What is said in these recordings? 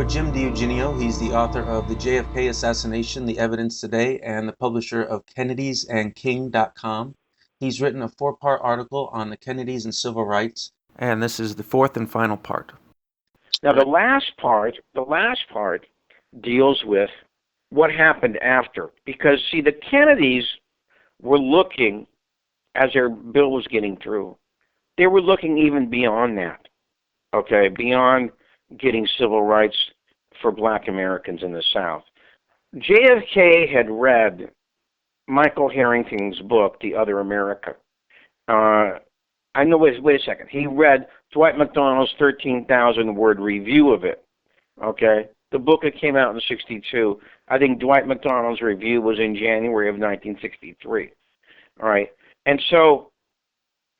with Jim DiEugenio. He's the author of The JFK Assassination, The Evidence Today, and the publisher of KennedysandKing.com. He's written a 4-part article on the Kennedys and civil rights, and this is the 4th and final part. Now, the last part deals with what happened after. Because, see, the Kennedys were looking, as their bill was getting through, they were looking even beyond that, okay, beyond getting civil rights for black Americans in the South. JFK had read Michael Harrington's book, The Other America. Wait a second. He read Dwight McDonald's 13,000-word review of it, okay? The book that came out in 1962, I think Dwight McDonald's review was in January of 1963, all right? And so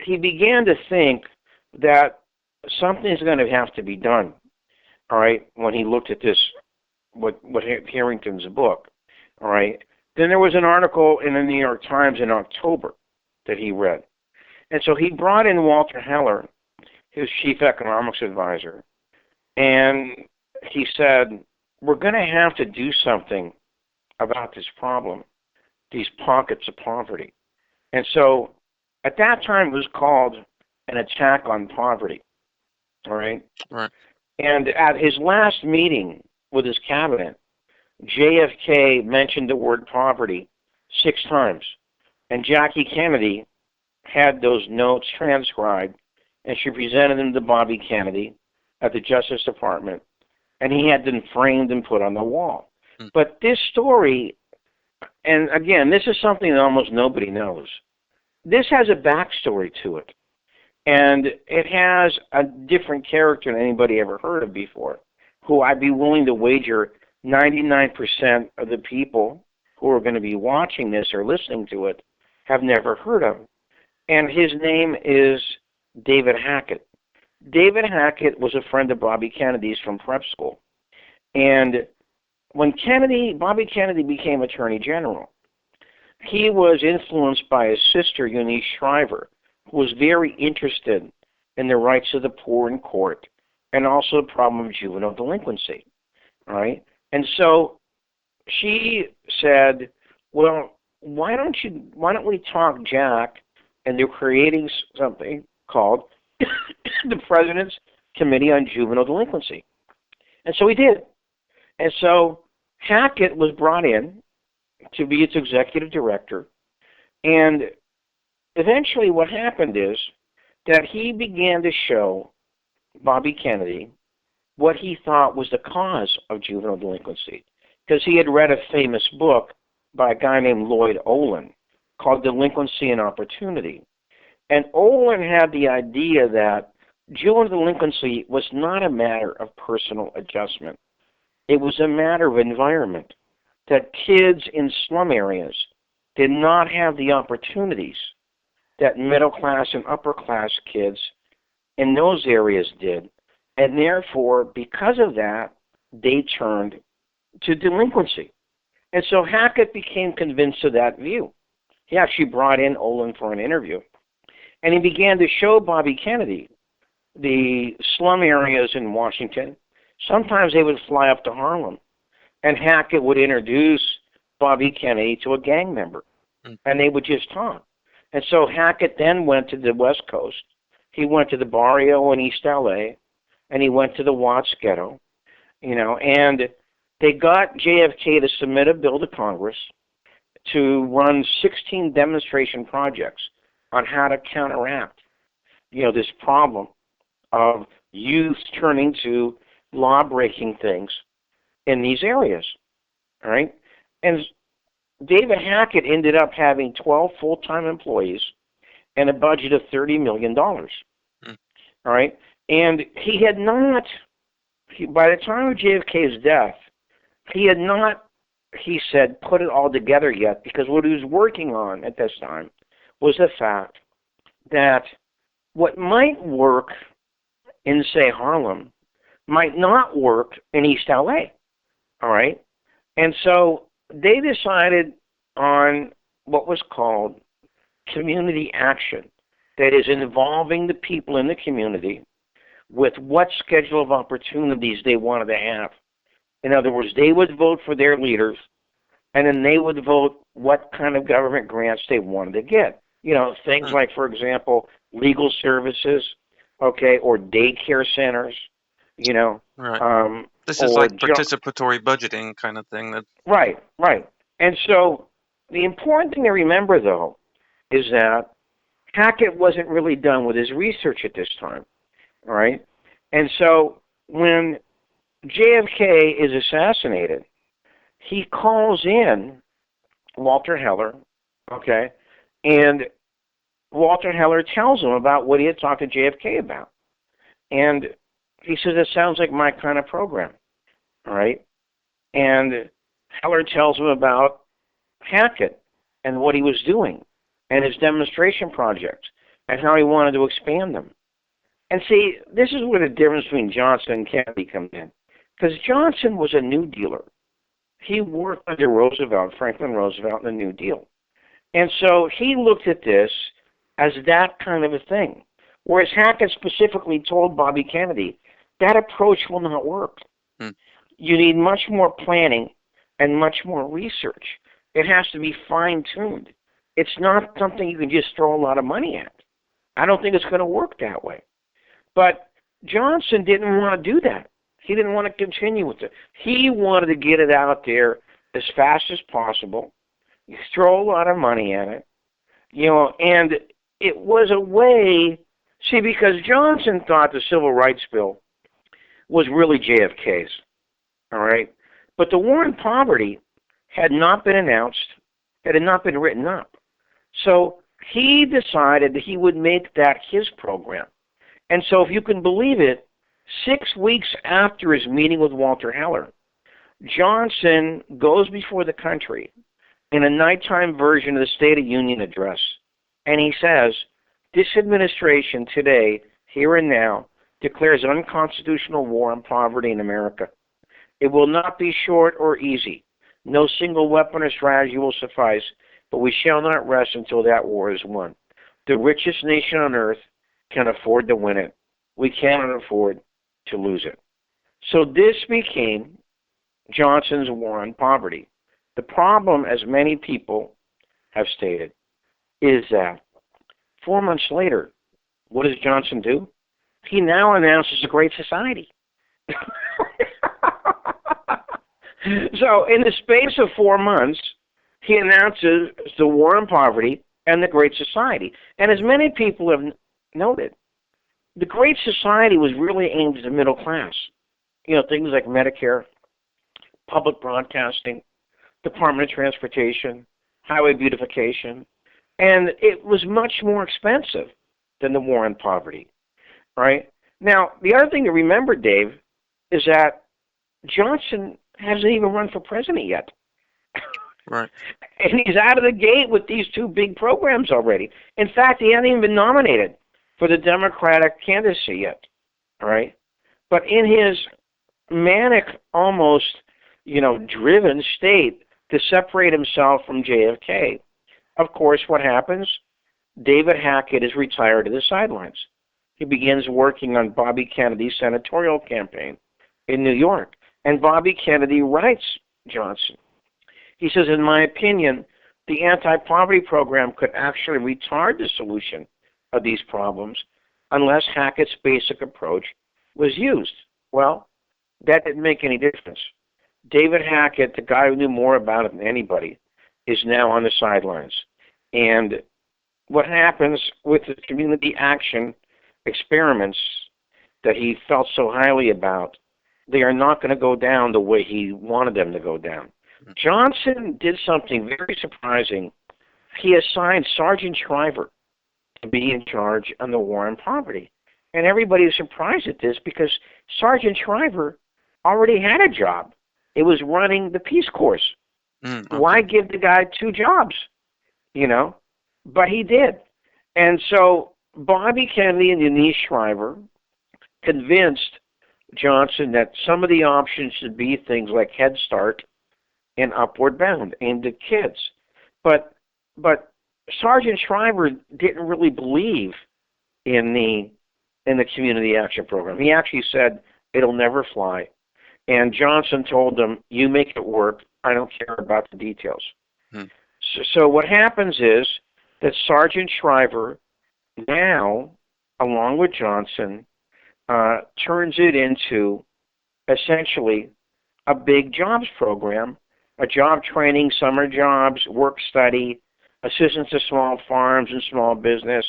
he began to think that something's going to have to be done. All right, when he looked at this, what Harrington's book, all right. Then there was an article in the New York Times in October that he read. And so he brought in Walter Heller, his chief economics advisor, and he said, we're going to have to do something about this problem, these pockets of poverty. And so at that time it was called an attack on poverty, all right? Right. And at his last meeting with his cabinet, JFK mentioned the word poverty 6 times. And Jackie Kennedy had those notes transcribed, and she presented them to Bobby Kennedy at the Justice Department, and he had them framed and put on the wall. But this story, and again, this is something that almost nobody knows. This has a backstory to it. And it has a different character than anybody ever heard of before, who I'd be willing to wager 99% of the people who are going to be watching this or listening to it have never heard of. And his name is David Hackett. David Hackett was a friend of Bobby Kennedy's from prep school. And when Bobby Kennedy became Attorney General, he was influenced by his sister, Eunice Shriver, who was very interested in the rights of the poor in court and also the problem of juvenile delinquency, all right? And so she said, well, why don't we talk Jack into creating something called the President's Committee on Juvenile Delinquency? And so he did. And so Hackett was brought in to be its executive director, and eventually what happened is that he began to show Bobby Kennedy what he thought was the cause of juvenile delinquency, because he had read a famous book by a guy named Lloyd Olin called Delinquency and Opportunity. And Olin had the idea that juvenile delinquency was not a matter of personal adjustment. It was a matter of environment, that kids in slum areas did not have the opportunities that middle-class and upper-class kids in those areas did. And therefore, because of that, they turned to delinquency. And so Hackett became convinced of that view. He actually brought in Olin for an interview. And he began to show Bobby Kennedy the slum areas in Washington. Sometimes they would fly up to Harlem, and Hackett would introduce Bobby Kennedy to a gang member, and they would just talk. And so Hackett then went to the West Coast. He went to the Barrio in East LA, and he went to the Watts Ghetto, and they got JFK to submit a bill to Congress to run 16 demonstration projects on how to counteract, this problem of youth turning to law-breaking things in these areas, all right? And David Hackett ended up having 12 full-time employees and a budget of $30 million, all right? And he had not, by the time of JFK's death, he had not, he said, put it all together yet, because what he was working on at this time was the fact that what might work in, say, Harlem might not work in East LA, all right? And so they decided on what was called community action, that is involving the people in the community with what schedule of opportunities they wanted to have In other words, they would vote for their leaders, and then they would vote what kind of government grants they wanted to get. Things Hmm. like, for example, legal services, okay, or daycare centers, you know, Right. um, This is or like participatory budgeting kind of thing. That. right, right. And so the important thing to remember, though, is that Hackett wasn't really done with his research at this time, all right? And so when JFK is assassinated, he calls in Walter Heller, okay, and Walter Heller tells him about what he had talked to JFK about. And he says, it sounds like my kind of program, all right? And Heller tells him about Hackett and what he was doing and his demonstration projects and how he wanted to expand them. And see, this is where the difference between Johnson and Kennedy comes in. Because Johnson was a New Dealer. He worked under Roosevelt, Franklin Roosevelt, in the New Deal. And so he looked at this as that kind of a thing. Whereas Hackett specifically told Bobby Kennedy, that approach will not work. Hmm. You need much more planning and much more research. It has to be fine-tuned. It's not something you can just throw a lot of money at. I don't think it's going to work that way. But Johnson didn't want to do that. He didn't want to continue with it. He wanted to get it out there as fast as possible. You throw a lot of money at it, and it was a way, see, because Johnson thought the Civil Rights Bill was really JFK's, all right? But the war on poverty had not been announced, it had not been written up. So he decided that he would make that his program. And so if you can believe it, 6 weeks after his meeting with Walter Heller, Johnson goes before the country in a nighttime version of the State of Union address, and he says, this administration today, here and now, declares unconstitutional war on poverty in America. It will not be short or easy. No single weapon or strategy will suffice, but we shall not rest until that war is won. The richest nation on earth can afford to win it. We cannot afford to lose it. So this became Johnson's war on poverty. The problem, as many people have stated, is that 4 months later, what does Johnson do? He now announces the Great Society. So in the space of 4 months, he announces the war on poverty and the Great Society. And as many people have noted, the Great Society was really aimed at the middle class. Things like Medicare, public broadcasting, Department of Transportation, highway beautification. And it was much more expensive than the war on poverty, right? Now, the other thing to remember, Dave, is that Johnson hasn't even run for president yet. Right. And he's out of the gate with these two big programs already. In fact, he hasn't even been nominated for the Democratic candidacy yet, all right? But in his manic, almost, driven state to separate himself from JFK, of course, what happens? David Hackett is retired to the sidelines. He begins working on Bobby Kennedy's senatorial campaign in New York. And Bobby Kennedy writes Johnson. He says, in my opinion, the anti-poverty program could actually retard the solution of these problems unless Hackett's basic approach was used. Well, that didn't make any difference. David Hackett, the guy who knew more about it than anybody, is now on the sidelines. And what happens with the community action experiments that he felt so highly about, they are not going to go down the way he wanted them to go down. Johnson did something very surprising. He assigned Sergeant Shriver to be in charge on the war on poverty. And everybody was surprised at this because Sergeant Shriver already had a job. It was running the Peace Corps. Okay. Why give the guy two jobs? But he did. And so Bobby Kennedy and Denise Shriver convinced Johnson that some of the options should be things like Head Start and Upward Bound aimed at kids. But Sergeant Shriver didn't really believe in the community action program. He actually said it'll never fly. And Johnson told them, "You make it work. I don't care about the details." Hmm. So what happens is that Sergeant Shriver now, along with Johnson, turns it into essentially a big jobs program, a job training, summer jobs, work study, assistance to small farms and small business,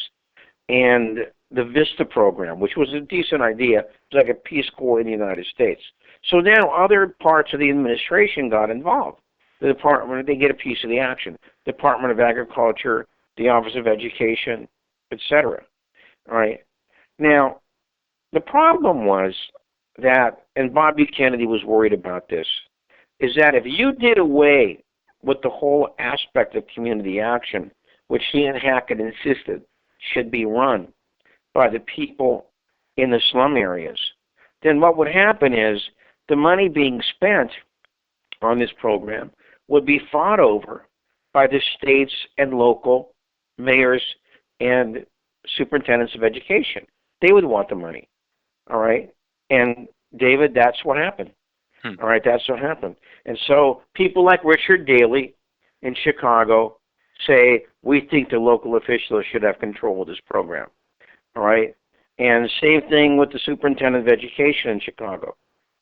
and the VISTA program, which was a decent idea. It was like a Peace Corps in the United States. So now other parts of the administration got involved. The department, they get a piece of the action. Department of Agriculture, the Office of Education, etc. All right. Now, the problem was that, and Bobby Kennedy was worried about this, is that if you did away with the whole aspect of community action, which he and Hackett insisted should be run by the people in the slum areas, then what would happen is the money being spent on this program would be fought over by the states and local mayors and superintendents of education. They would want the money. All right? And David, that's what happened. Hmm. All right, that's what happened. And so people like Richard Daley in Chicago say, we think the local officials should have control of this program. All right? And same thing with the superintendent of education in Chicago.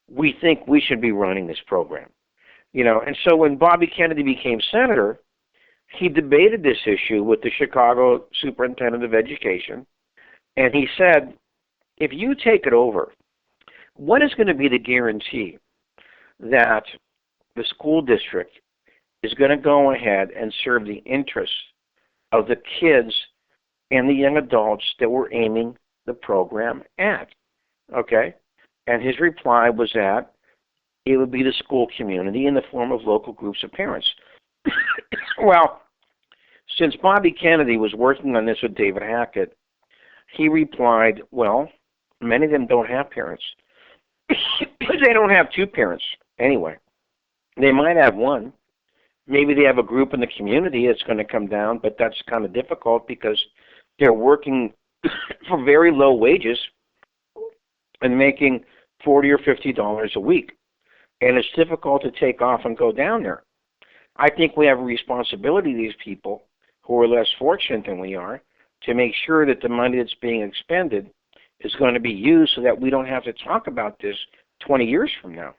We think we should be running this program. You know, and so when Bobby Kennedy became senator, he debated this issue with the Chicago superintendent of education, and he said, if you take it over, what is going to be the guarantee that the school district is going to go ahead and serve the interests of the kids and the young adults that we're aiming the program at? Okay? And his reply was that it would be the school community in the form of local groups of parents. Well, since Bobby Kennedy was working on this with David Hackett, he replied, well, many of them don't have parents. They don't have two parents anyway. They might have one. Maybe they have a group in the community that's going to come down, but that's kind of difficult because they're working for very low wages and making $40 or $50 a week. And it's difficult to take off and go down there. I think we have a responsibility to these people who are less fortunate than we are to make sure that the money that's being expended is going to be used so that we don't have to talk about this 20 years from now.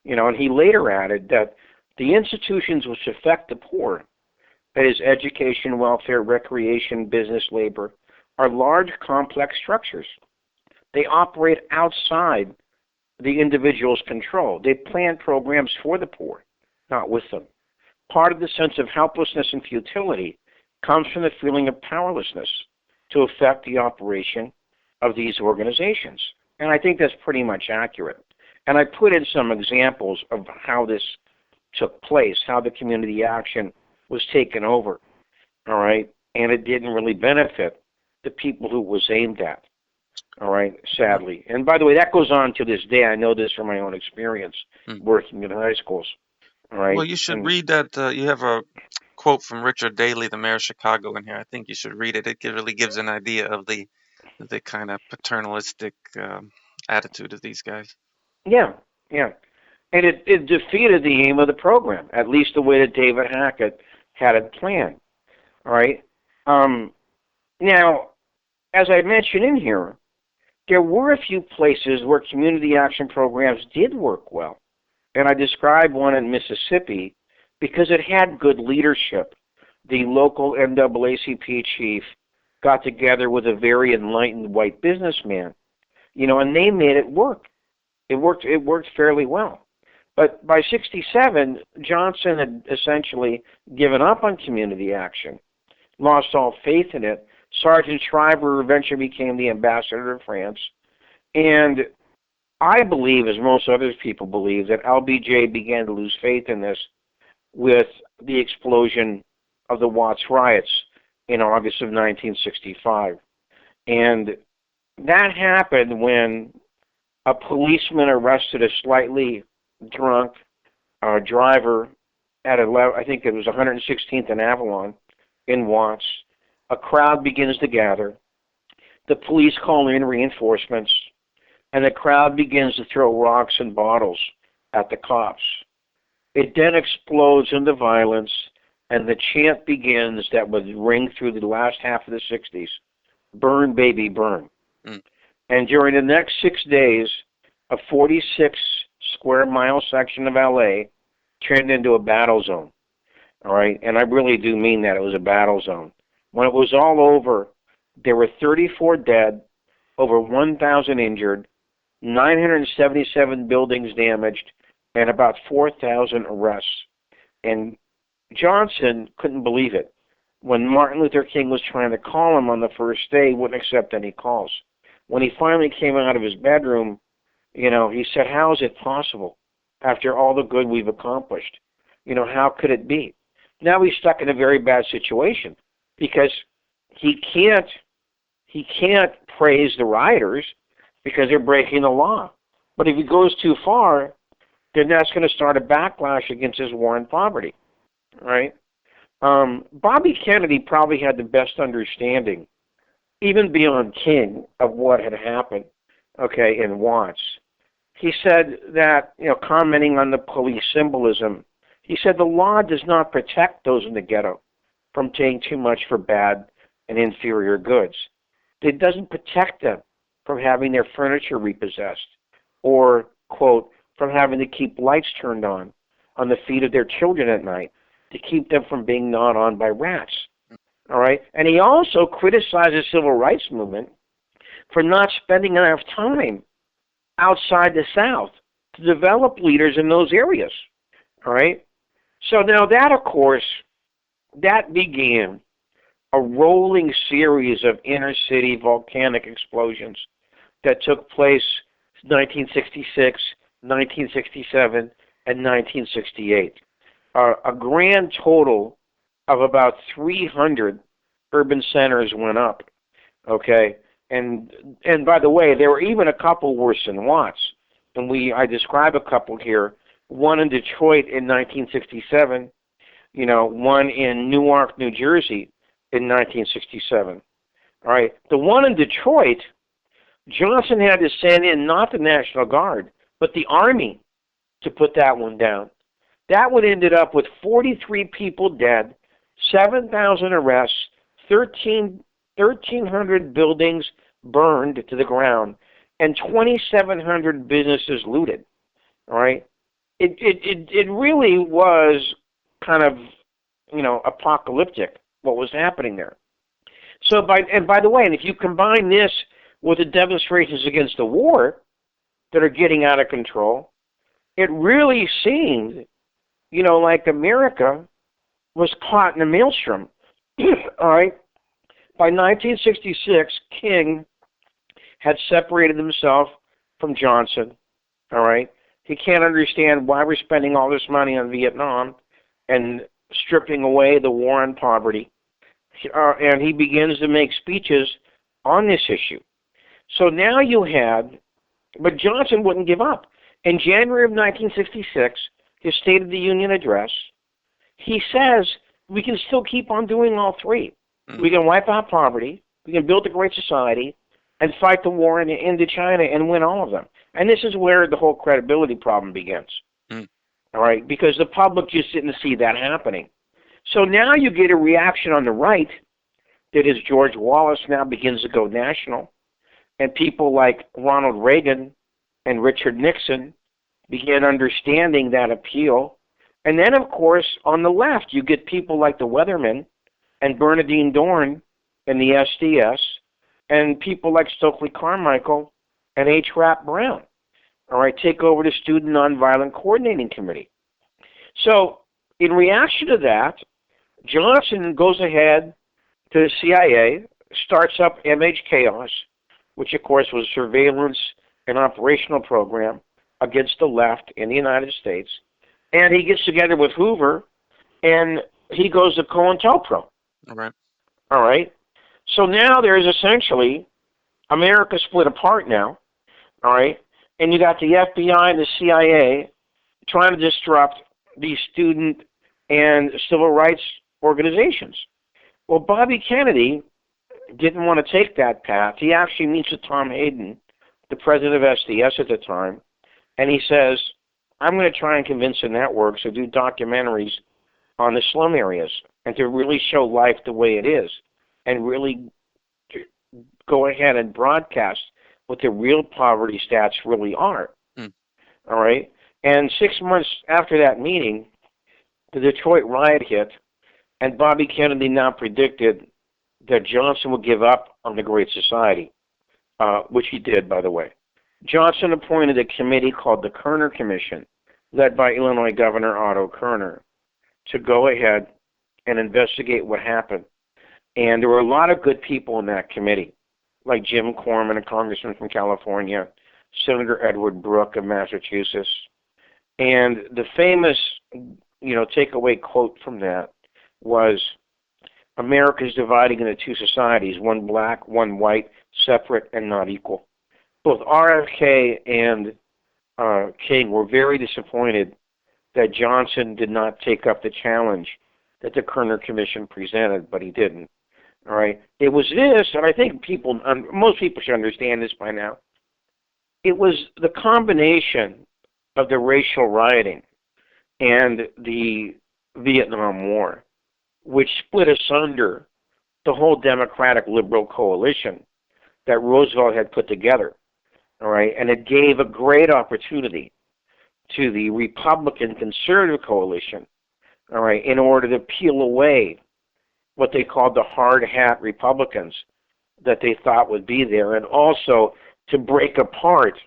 You know, and he later added that the institutions which affect the poor, that is education, welfare, recreation, business, labor, are large, complex structures. They operate outside the individual's control. They plan programs for the poor, not with them. Part of the sense of helplessness and futility comes from the feeling of powerlessness to affect the operation of these organizations. And I think that's pretty much accurate. And I put in some examples of how this took place, how the community action was taken over, all right? And it didn't really benefit the people who it was aimed at, all right, sadly. And by the way, that goes on to this day. I know this from my own experience working in high schools, all right? Well, you should read that. You have a quote from Richard Daley, the mayor of Chicago, in here. I think you should read it. It really gives an idea of the kind of paternalistic attitude of these guys. Yeah, yeah. And it defeated the aim of the program, at least the way that David Hackett had it planned. All right. Now, as I mentioned in here, there were a few places where community action programs did work well. And I described one in Mississippi because it had good leadership. The local NAACP chief got together with a very enlightened white businessman, you know, and they made it work. It worked fairly well. But by 1967, Johnson had essentially given up on community action, lost all faith in it. Sergeant Shriver eventually became the ambassador to France. And I believe, as most other people believe, that LBJ began to lose faith in this with the explosion of the Watts riots in August of 1965. And that happened when a policeman arrested a slightly drunk driver at I think it was 116th and Avalon in Watts. A crowd begins to gather. The police call in reinforcements, and the crowd begins to throw rocks and bottles at the cops. It then explodes into violence, and the chant begins that would ring through the last half of the 60s. Burn, baby, burn. Mm. And during the next 6 days, a 46-square-mile section of LA turned into a battle zone. All right? And I really do mean that. It was a battle zone. When it was all over, there were 34 dead, over 1,000 injured, 977 buildings damaged, and about 4,000 arrests. And Johnson couldn't believe it. When Martin Luther King was trying to call him on the first day, he wouldn't accept any calls. When he finally came out of his bedroom, he said, how is it possible after all the good we've accomplished? How could it be? Now he's stuck in a very bad situation because he can't praise the rioters because they're breaking the law. But if he goes too far, then that's going to start a backlash against his war on poverty, right? Bobby Kennedy probably had the best understanding, even beyond King, of what had happened, in Watts. He said that, commenting on the police symbolism, he said the law does not protect those in the ghetto from paying too much for bad and inferior goods. It doesn't protect them from having their furniture repossessed or, quote, from having to keep lights turned on the feet of their children at night to keep them from being gnawed on by rats. All right? And he also criticized the civil rights movement for not spending enough time outside the South to develop leaders in those areas. All right? So now that, of course, that began a rolling series of inner-city volcanic explosions that took place 1966, 1967, and 1968. A grand total of about 300 urban centers went up, okay? And by the way, there were even a couple worse than Watts. And I describe a couple here. One in Detroit in 1967, one in Newark, New Jersey in 1967. All right, the one in Detroit, Johnson had to send in not the National Guard, but the Army to put that one down. That one ended up with 43 people dead, 7,000 arrests, 1,300 buildings burned to the ground, and 2,700 businesses looted. All right, it really was kind of apocalyptic what was happening there. So by the way, and if you combine this with the demonstrations against the war that are getting out of control, it really seemed, like America was caught in a maelstrom. All right. By 1966, King had separated himself from Johnson. All right. He can't understand why we're spending all this money on Vietnam and stripping away the war on poverty. And he begins to make speeches on this issue. So now but Johnson wouldn't give up. In January of 1966, his State of the Union address, he says we can still keep on doing all three. Mm-hmm. We can wipe out poverty, we can build a great society, and fight the war in Indochina and win all of them. And this is where the whole credibility problem begins. Mm. All right, because the public just didn't see that happening. So now you get a reaction on the right that is George Wallace now begins to go national, and people like Ronald Reagan and Richard Nixon began understanding that appeal. And then, of course, on the left, you get people like the Weathermen and Bernardine Dorn and the SDS, and people like Stokely Carmichael and H. Rap Brown, all right, take over the Student Nonviolent Coordinating Committee. So in reaction to that, Johnson goes ahead to the CIA, starts up MH-Chaos, which, of course, was a surveillance and operational program against the left in the United States. And he gets together with Hoover, and he goes to COINTELPRO. All right. All right. So now there's essentially America split apart now, all right? And you got the FBI and the CIA trying to disrupt these student and civil rights organizations. Well, Bobby Kennedy didn't want to take that path. He actually meets with Tom Hayden, the president of SDS at the time, and he says, I'm going to try and convince the networks to do documentaries on the slum areas and to really show life the way it is and really go ahead and broadcast what the real poverty stats really are. Mm. All right? And 6 months after that meeting, the Detroit riot hit, and Bobby Kennedy now predicted that Johnson would give up on the Great Society, which he did, by the way. Johnson appointed a committee called the Kerner Commission, led by Illinois Governor Otto Kerner, to go ahead and investigate what happened. And there were a lot of good people in that committee, like Jim Corman, a congressman from California, Senator Edward Brooke of Massachusetts. And the famous, takeaway quote from that was, America is dividing into two societies, one black, one white, separate and not equal. Both RFK and King were very disappointed that Johnson did not take up the challenge that the Kerner Commission presented, but he didn't. All right, it was this, and I think most people should understand this by now. It was the combination of the racial rioting and the Vietnam War, which split asunder the whole Democratic liberal coalition that Roosevelt had put together. All right, and it gave a great opportunity to the Republican conservative coalition, all right, in order to peel away what they called the hard hat Republicans that they thought would be there, and also to break apart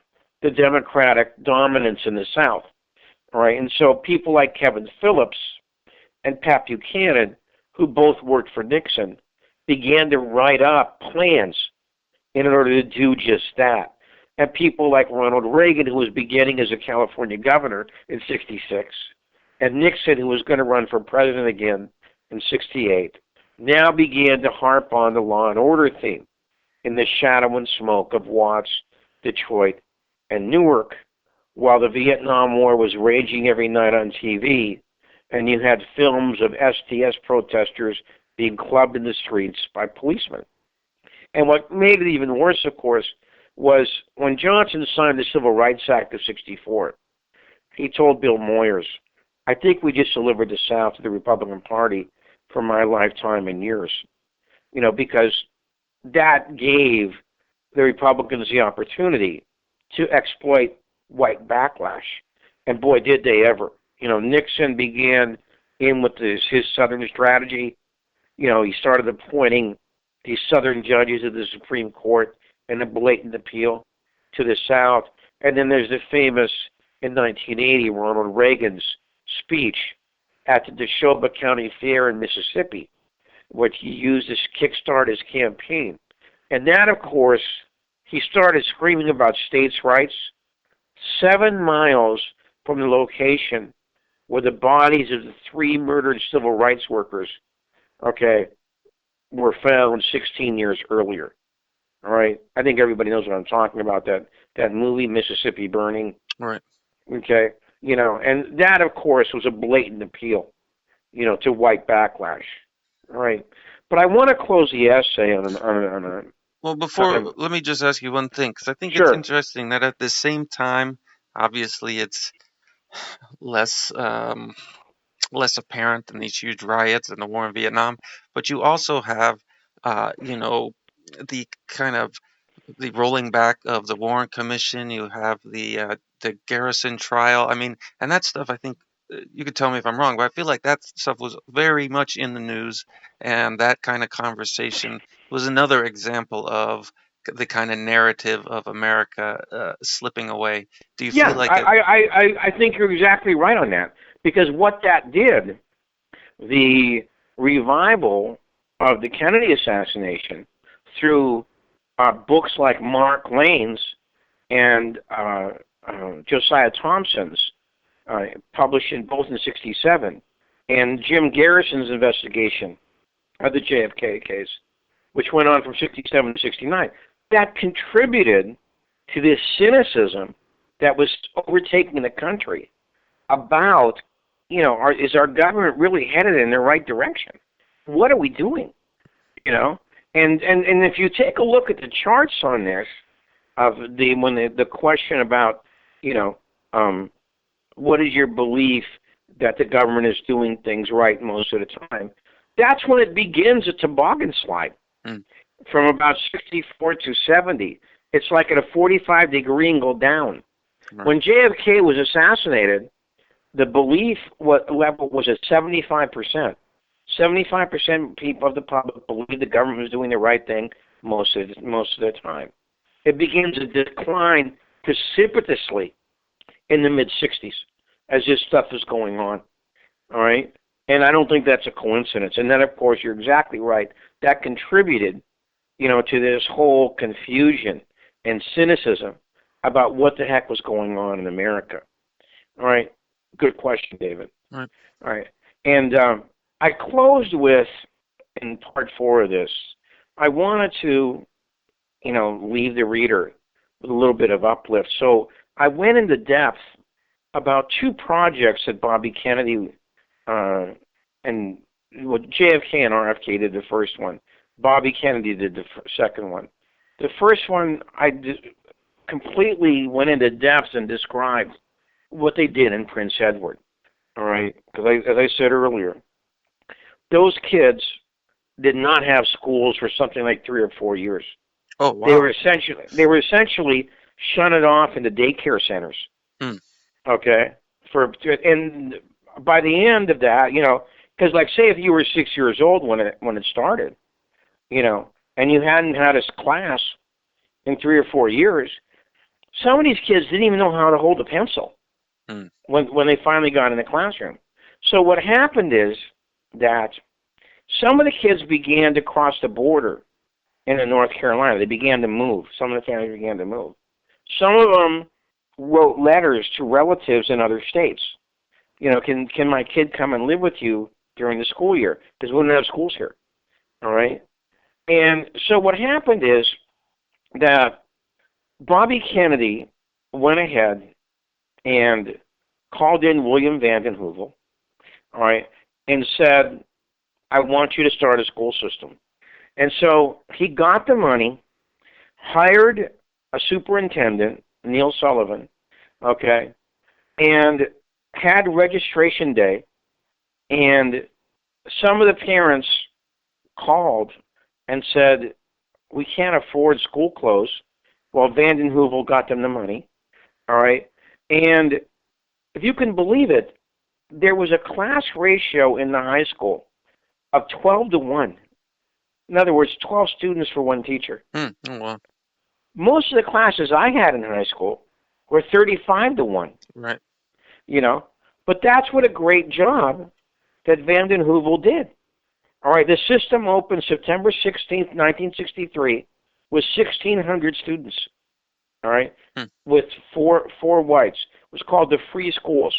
the Democratic dominance in the South. All right, and so people like Kevin Phillips and Pat Buchanan, who both worked for Nixon, began to write up plans in order to do just that. And people like Ronald Reagan, who was beginning as a California governor in '66, and Nixon, who was going to run for president again in '68, now began to harp on the law and order theme in the shadow and smoke of Watts, Detroit, and Newark, while the Vietnam War was raging every night on TV, and you had films of STS protesters being clubbed in the streets by policemen. And what made it even worse, of course, was when Johnson signed the Civil Rights Act of '64, he told Bill Moyers, I think we just delivered the South to the Republican Party for my lifetime and years. Because that gave the Republicans the opportunity to exploit white backlash. And boy, did they ever. Nixon began in with his Southern strategy. He started appointing these Southern judges of the Supreme Court in a blatant appeal to the South. And then there's the famous, in 1980, Ronald Reagan's speech at the Neshoba County Fair in Mississippi, which he used to kickstart his campaign. And that, of course, he started screaming about states' rights 7 miles from the location where the bodies of the 3 murdered civil rights workers, were found 16 years earlier. All right, I think everybody knows what I'm talking about. That movie, Mississippi Burning. Right. Okay, and that, of course, was a blatant appeal, to white backlash. All right, but I want to close the essay on a. Well, let me just ask you one thing, because I think it's Sure. interesting that at the same time, obviously, it's less less apparent in these huge riots and the war in Vietnam, but you also have, the kind of the rolling back of the Warren Commission. You have the Garrison trial. I mean, and that stuff, I think, you could tell me if I'm wrong, but I feel like that stuff was very much in the news, and that kind of conversation was another example of the kind of narrative of America slipping away. Do you Yeah, feel like it? I think you're exactly right on that, because what that did, the revival of the Kennedy assassination through books like Mark Lane's and Josiah Thompson's, published in both in '67, and Jim Garrison's investigation of the JFK case, which went on from '67 to '69, that contributed to this cynicism that was overtaking the country about, is our government really headed in the right direction? What are we doing? And if you take a look at the charts on this, of the question about, what is your belief that the government is doing things right most of the time? That's when it begins a toboggan slide from about 64 to 70. It's like at a 45-degree angle down. Right. When JFK was assassinated, the belief level was at 75%. 75% people of the public believed the government was doing the right thing most of the time. It begins to decline precipitously in the mid-60s as this stuff is going on. All right? And I don't think that's a coincidence. And then, of course, you're exactly right. That contributed, to this whole confusion and cynicism about what the heck was going on in America. All right? Good question, David. All right. All right. And I closed with, in part 4 of this, I wanted to, leave the reader with a little bit of uplift. So I went into depth about 2 projects that Bobby Kennedy and JFK and RFK did the first one. Bobby Kennedy did the second one. The first one, I completely went into depth and described what they did in Prince Edward. All right, because as I said earlier, those kids did not have schools for something like 3 or 4 years. Oh, wow. They were essentially shunted off into daycare centers. Okay, and by the end of that, because like say if you were 6 years old when it started, and you hadn't had a class in 3 or 4 years, some of these kids didn't even know how to hold a pencil when they finally got in the classroom. So what happened is that some of the kids began to cross the border into North Carolina. They began to move. Some of the families began to move. Some of them wrote letters to relatives in other states. Can my kid come and live with you during the school year? Because we wouldn't have schools here. All right? And so what happened is that Bobby Kennedy went ahead and called in William Vanden Heuvel, all right, and said, I want you to start a school system. And so he got the money, hired a superintendent, Neil Sullivan, okay, and had registration day, and some of the parents called and said, we can't afford school clothes, while Vanden Heuvel got them the money, all right, and if you can believe it, there was a class ratio in the high school of 12 to 1. In other words, 12 students for one teacher. Oh, wow. Most of the classes I had in high school were 35 to 1. Right. But that's what a great job that Vanden Heuvel did. All right, the system opened September 16th, 1963, with 1,600 students. All right, with four whites. It was called the Free Schools.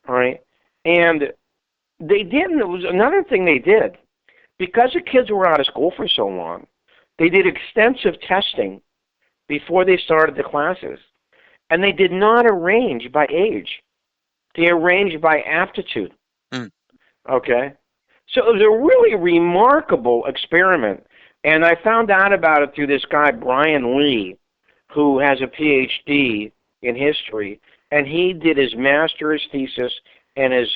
All right, and it was another thing they did. Because the kids were out of school for so long, they did extensive testing before they started the classes. And they did not arrange by age. They arranged by aptitude. Okay? So it was a really remarkable experiment. And I found out about it through this guy, Bryant, who has a PhD in history. And he did his master's thesis and his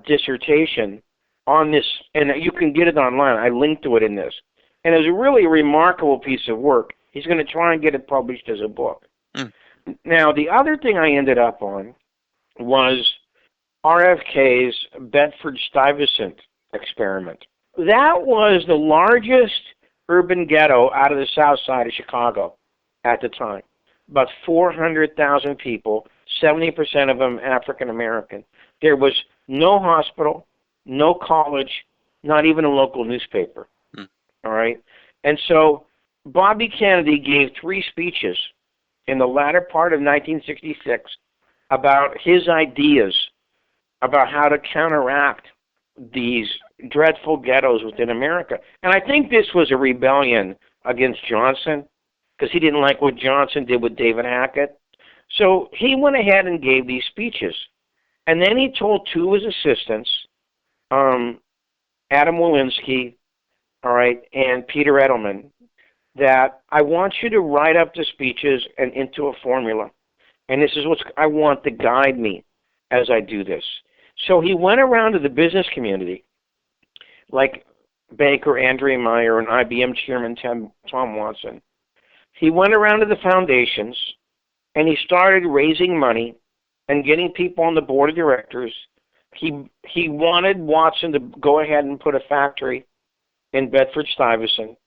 dissertation on this, and you can get it online. I linked to it in this. And it was a really remarkable piece of work. He's going to try and get it published as a book. Now, the other thing I ended up on was RFK's Bedford-Stuyvesant experiment. That was the largest urban ghetto out of the south side of Chicago at the time. About 400,000 people, 70% of them African American. There was no hospital, no college, not even a local newspaper. All right? And so Bobby Kennedy gave 3 speeches in the latter part of 1966 about his ideas about how to counteract these dreadful ghettos within America. And I think this was a rebellion against Johnson because he didn't like what Johnson did with David Hackett. So he went ahead and gave these speeches. And then he told 2 of his assistants, Adam Walensky, all right, and Peter Edelman, that I want you to write up the speeches and into a formula. And this is what I want to guide me as I do this. So he went around to the business community, like banker Andre Meyer and IBM chairman Tom Watson. He went around to the foundations and he started raising money and getting people on the board of directors. He wanted Watson to go ahead and put a factory in Bedford-Stuyvesant.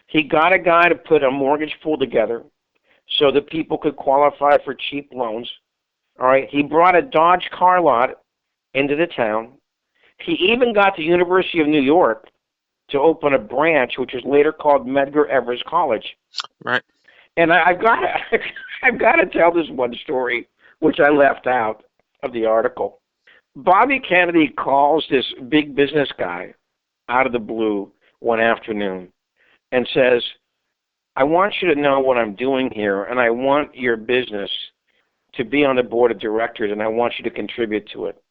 He got a guy to put a mortgage pool together so that people could qualify for cheap loans. All right. He brought a Dodge car lot into the town. He even got the University of New York to open a branch, which was later called Medgar Evers College. Right. And I've got to, I've got to tell this one story, which I left out of the article. Bobby Kennedy calls this big business guy out of the blue one afternoon and says, I want you to know what I'm doing here, and I want your business to be on the board of directors, and I want you to contribute to it.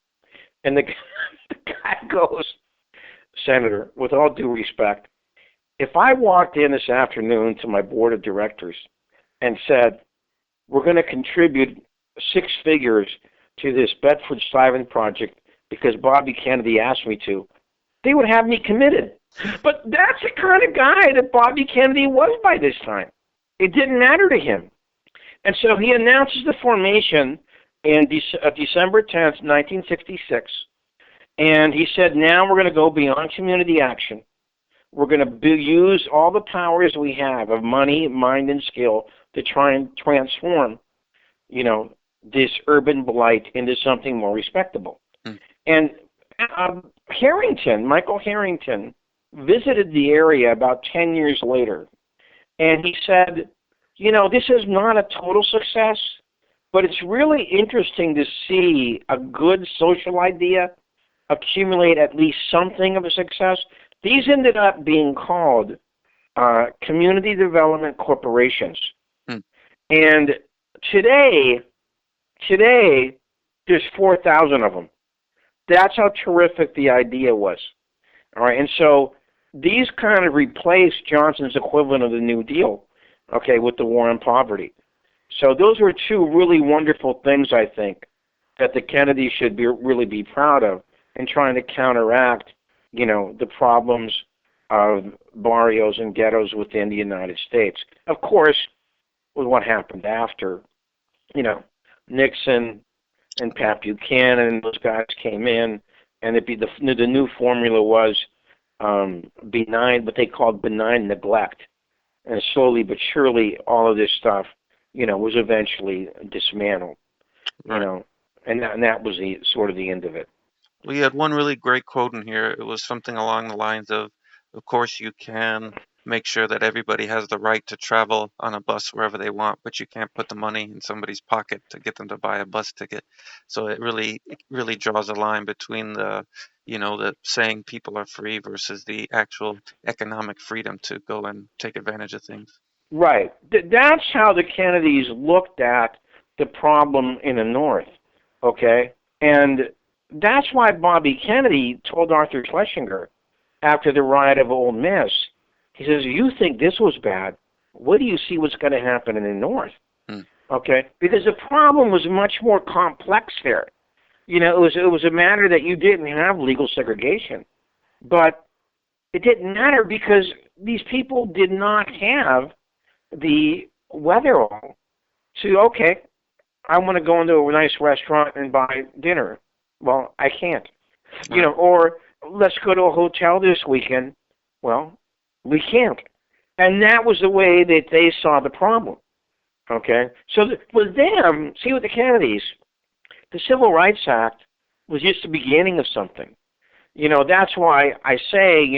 And the guy goes, Senator, with all due respect, if I walked in this afternoon to my board of directors and said, we're going to contribute 6 figures to this Bedford-Stuyvesant project because Bobby Kennedy asked me to, they would have me committed. But that's the kind of guy that Bobby Kennedy was by this time. It didn't matter to him. And so he announces the formation in December 10th, 1966. And he said, now we're going to go beyond community action. We're going to use all the powers we have of money, mind, and skill to try and transform, this urban blight into something more respectable. Mm. And Michael Harrington, visited the area about 10 years later, and he said, this is not a total success, but it's really interesting to see a good social idea accumulate at least something of a success. These ended up being called community development corporations. Hmm. And today, there's 4,000 of them. That's how terrific the idea was. All right, and so these kind of replaced Johnson's equivalent of the New Deal, okay, with the war on poverty. So those were 2 really wonderful things, I think, that the Kennedys should really be proud of in trying to counteract, the problems of barrios and ghettos within the United States. Of course, with what happened after, Nixon and Pat Buchanan, those guys came in, and the new formula was benign, what they called benign neglect. And slowly but surely, all of this stuff, was eventually dismantled, right. And that was sort of the end of it. Well, you had one really great quote in here. It was something along the lines of course you can make sure that everybody has the right to travel on a bus wherever they want, but you can't put the money in somebody's pocket to get them to buy a bus ticket. So it really draws a line between the saying people are free versus the actual economic freedom to go and take advantage of things. Right. That's how the Kennedys looked at the problem in the North, okay? And that's why Bobby Kennedy told Arthur Schlesinger after the riot of Ole Miss, he says, you think this was bad. What do you see what's going to happen in the North? Hmm. Okay? Because the problem was much more complex there. It was a matter that you didn't have legal segregation. But it didn't matter because these people did not have the wherewithal to, okay, I want to go into a nice restaurant and buy dinner. Well, I can't. Or let's go to a hotel this weekend. Well, we can't. And that was the way that they saw the problem. Okay? So with them, see with the Kennedys, the Civil Rights Act was just the beginning of something. That's why I say,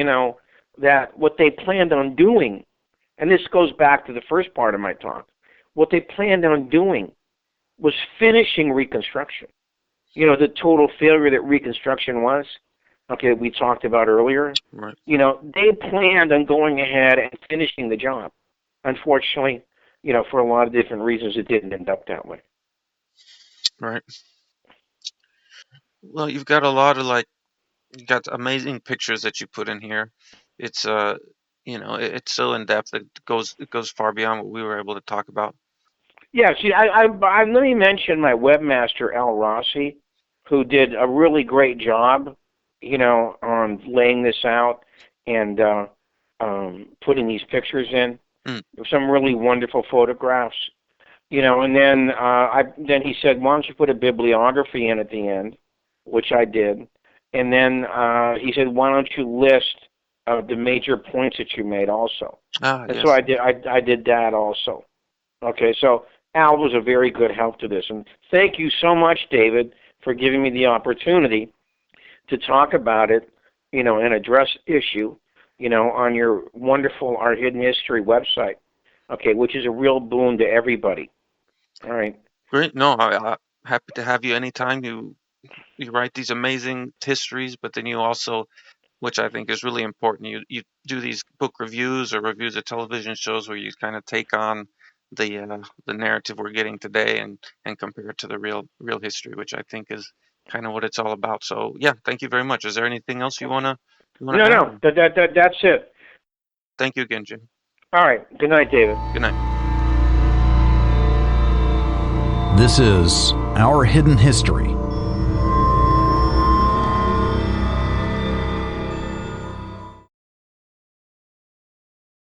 that what they planned on doing, and this goes back to the first part of my talk, what they planned on doing was finishing Reconstruction. The total failure that Reconstruction was, okay, we talked about earlier. Right. They planned on going ahead and finishing the job. Unfortunately, for a lot of different reasons, it didn't end up that way. Right. Well, you've got a lot of you got amazing pictures that you put in here. It's it's so in depth. It goes far beyond what we were able to talk about. Yeah, see, I let me mention my webmaster, Al Rossi, who did a really great job, on laying this out and putting these pictures in. Mm. Some really wonderful photographs, and then he said, why don't you put a bibliography in at the end, which I did, and then he said, why don't you list the major points that you made also. And Yes. so I did that also. Okay, so Al was a very good help to this, and thank you so much, David, for giving me the opportunity to talk about it, and address issue, on your wonderful Our Hidden History website, okay, which is a real boon to everybody. All right. Great. No, I happy to have you anytime. You write these amazing histories, but then you also, which I think is really important, you do these book reviews or reviews of television shows where you kind of take on the narrative we're getting today and compare it to the real history, which I think is kind of what it's all about. So yeah, thank you very much. Is there anything else you wanna No, add? no, that's it. Thank you again, Jim. All right. Good night, David. Good night. This is Our Hidden History